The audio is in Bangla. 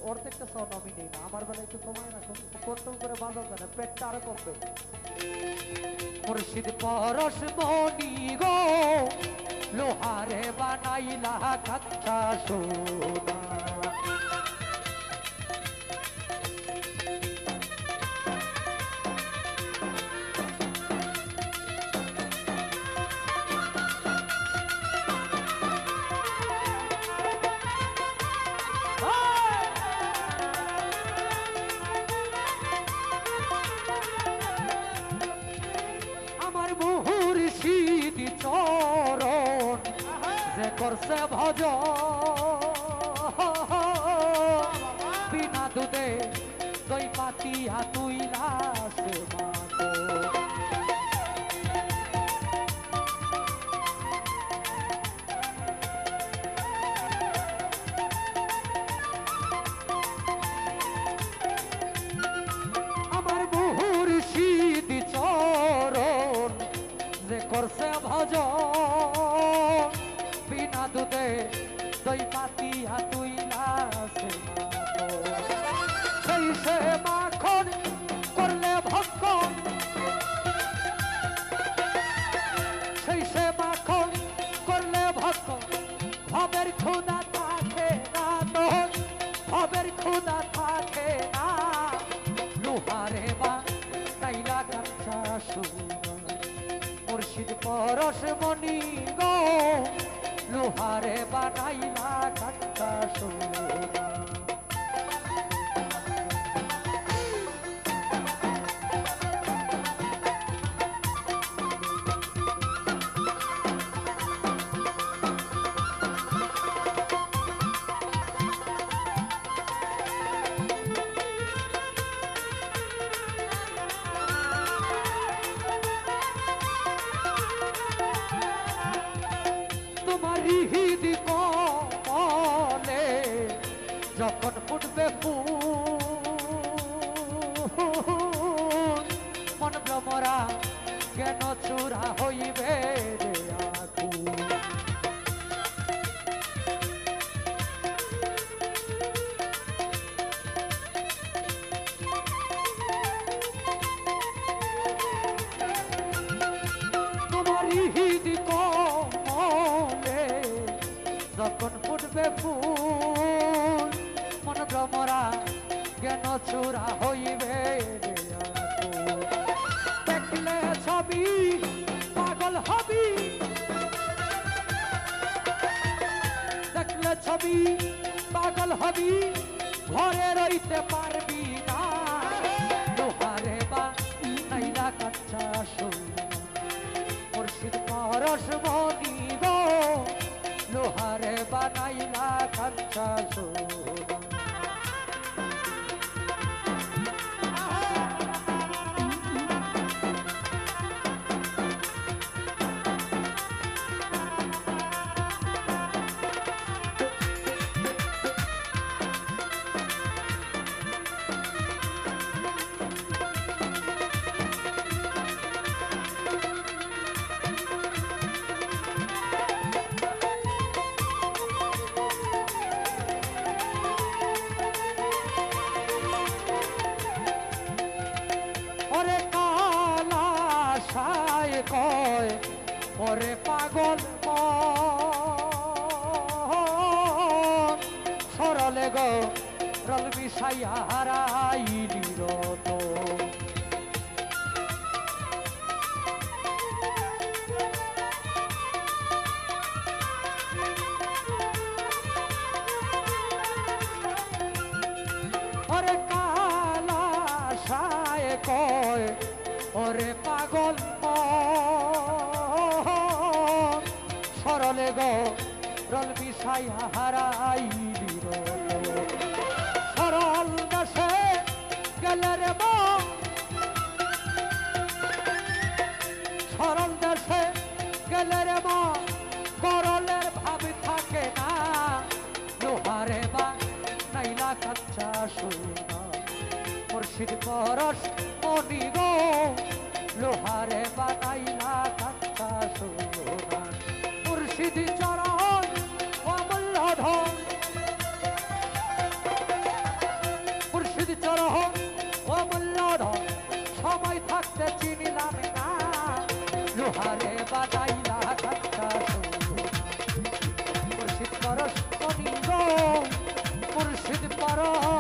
অর্ধেকটা সাউন্ড আমি নেই না, আমার বেলা একটু কমায় রাখুন, কন্ট্রোল করে বাজাও কেন, পেটটা আরো কমবে। মুর্শিদ পরশ মনি গো লোহারে বানাইলা কাঁচা সোনা, চরণ যে করছে ভজ বিনা দুধে দই পাতিয়া তুই লাসে মাগো, আমার মুর্শিদ চরণ যে করছে ভজ বিনা দুধে দই পাতিয়া তুই লাসে মাগো, সেই সে মাখন করলে ভক্ষণ, সেই সে মাখন করলে ভক্ষণ, ভবের ক্ষুধা থাকে না তোর, ভবের ক্ষুধা থাকে না, লোহারে বা তাইলা কাঁচা সোনা, মুর্শিদ পরশ মনি গো লোহারে বানাইলা কাঁচা সোনা। হৃদ কমলে যখন ফুটবে ফুল, মন ভ্রমরা কেন চূড়া হইবে রে আকুল, তোমার হৃদ কমলে যখন ফুটবে ফুল, মন ভ্রমরা কেন চূড়া হইবে রে আকুল, দেখলে ছবি পাগল হবি, দেখলে ছবি পাগল হবি, ঘরে রইতে পারবি না, লোহারে বা নাইলা কাঁচা সোনা, মুর্শিদ পরশ মনি গো লোহারে বানাইলা কাঁচা সোনা। কয় ওরে পাগল সরলে গো রল মিশাইয়া হারাইলি রত, ওরে কালা সায় কয় ওরে পাগল সরলে গো রল মিশাই হারাইলি রত, সরল দেশে গেলে রে মন, সরল দেশে গেলে রে মন, গরলের ভাবি থাকে না, লোহারে বা নাইলা কাঁচা সোনা, মুর্শিদ পরশ মনি গো লোহারে বানাইলা কাঁচা সোনা, মুর্শিদ চরণ অমূল্য ধন, লোহারে বাজাইলা খাতা মুর্শিদ পরশ করিল মুর্শিদ পরশ